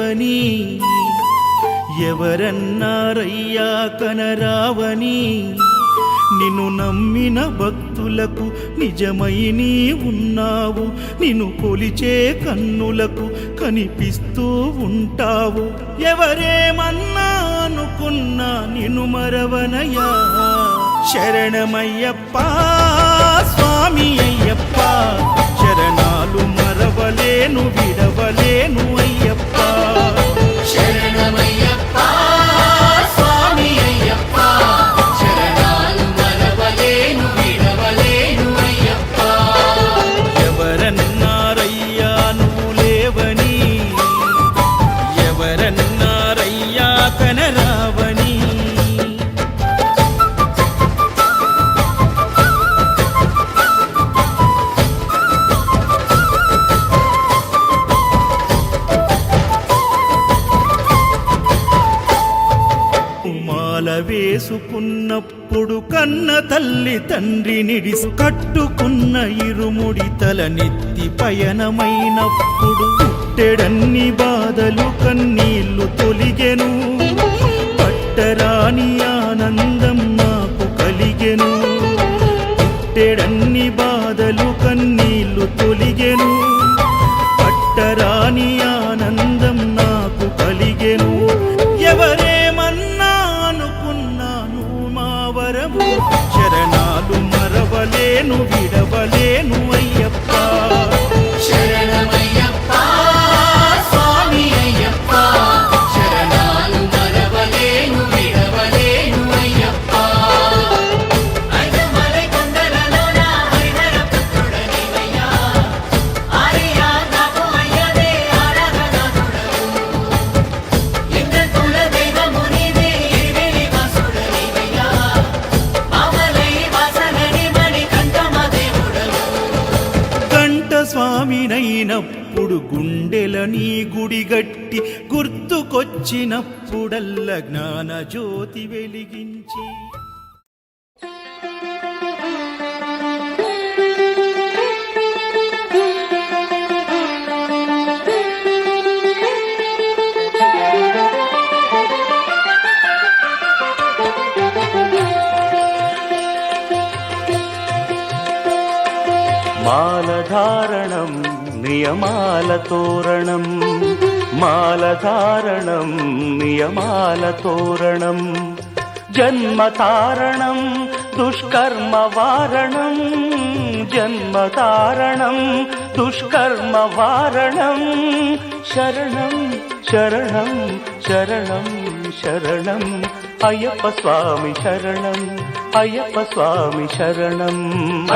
లేవని ఎవరన్నారయ్యా కనరావని నిన్ను నమ్మిన భక్తులకు నిజమై నీ ఉన్నావు నిన్ను కొలిచే కన్నులకు కనిపిస్తూ ఉంటావు ఎవరేమన్నా అనుకున్నా నిన్ను మరవనయ్యా శరణమయ్యప్ప స్వామి అయ్యప్ప శరణాలు మరవలేను విడవలేను అయ్యప్ప శరణమయ్యప్ప స్వామి అయ్యప్ప శరణాలు మరవలేను విడవలేను అయ్యప్ప ఎవరన్నారయ్యా నువ్వు లేవని ఎవరన్నారయ్యా కనరావని వేసుకున్నప్పుడు కన్న తల్లి తండ్రి నిడిసి కట్టుకున్న ఇరుముడి తల నెత్తి పయనమైనప్పుడు పుట్టెడన్ని బాధలు కన్నీళ్లు తొలిగెను పట్టరాని ఆనందం నాకు కలిగెను పుట్టెడన్ని బాధలు కన్నీళ్లు తొలిగెను పట్టరాని ఆనందం నాకు కలిగెను ఎవరేమన్నా అనుకున్నాను మా వరము శరణాలు మరవలేను విడవలేను అయ్యప్ప శరణమయ్యప్ప స్వామి అయ్యప్ప శరణాలు మరవలేను విడవలేను అయ్యప్ప ఐదుమలై కొండలలోన హరిహర పుత్రుడనివయ్యా ఆర్యా నాకు అయ్యదే ఆరాధనాథుడవు ఇంద్ర కుల దైవము నీవే ఇరివెలి వాసుడనివయ్యా మామలై వాసనని మణి కంఠమ దేవుడవు కంఠ స్వామినైనప్పుడు గుండెల నీ గుడి గట్టి గుర్తుకొచ్చినప్పుడల్ల జ్ఞాన జ్యోతి వెలిగించి మాలధారణం నియమాల తోరణం మాలధారణం నియమాల తోరణం జన్మతారణం దుష్కర్మ వారణం జన్మతారణం దుష్కర్మ వారణం శరణం శరణం శరణం శరణం అయ్యప్ప స్వామి శరణం అయ్యప్ప స్వామి శరణం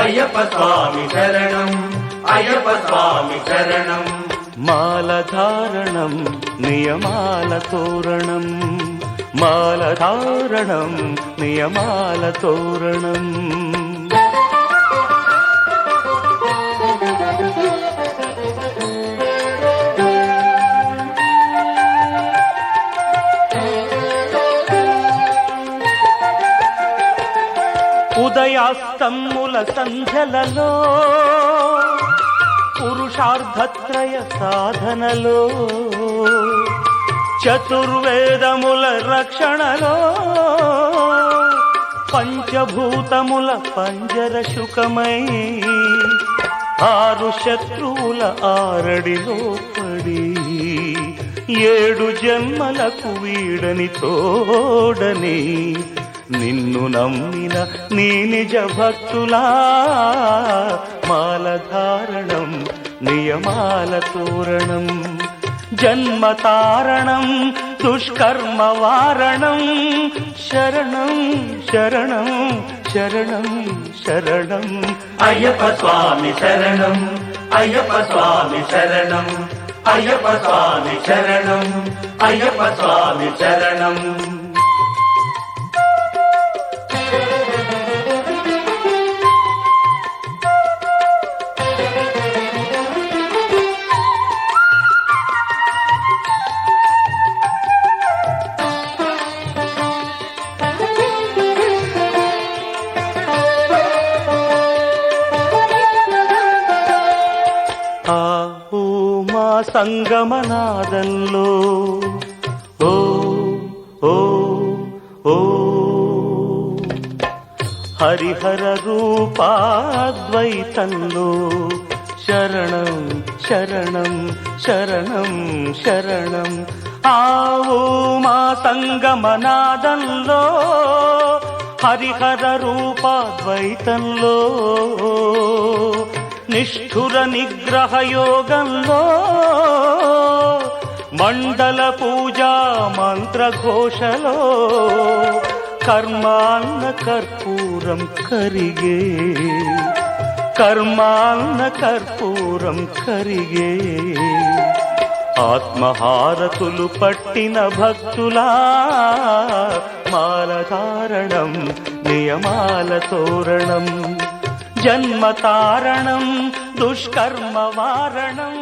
అయ్యప్ప స్వామి శరణం అయ్యప్ప స్వామి శరణం మాలధారణం నియమాల తోరణం మాలధారణం నియమాల తోరణం ఉదయాస్తమ్ముల సంధ్యలలో పురుషార్థత్రయ సాధనలో చతుర్వేదముల రక్షణలో పంచభూతముల పంజర శుకమై ఆరు శత్రువుల ఆరడిలో పడి ఏడు జన్మలకు వీడని తోడని నిన్ను నమ్మిన నీ నిజ భక్తులా మాలధారణం నియమాల తోరణం జన్మతారణం దుష్కర్మ వారణం శరణం శరణం శరణం శరణం అయ్యప్ప స్వామి శరణం అయ్యప్ప స్వామి శరణం అయ్యప్ప స్వామి శరణం అయ్యప్ప స్వామి శరణం సంగమనాదంలో ఓ ఓ ఓ హరిహర రూపాద్వైతంలో శరణం శరణం శరణం శరణం ఆవో మా సంగమనాదంలో హరిహర రూపాద్వైతంలో నిష్ఠుర నిగ్రహ యోగంలో మండల పూజా మంత్రఘోషలో కర్మాన్న కర్పూరం కరిగే కర్మాన్న కర్పూరం కరిగే ఆత్మహారతులు పట్టిన భక్తులా మాలధారణం నియమాల తోరణం జన్మతారణం దుష్కర్మ వారణం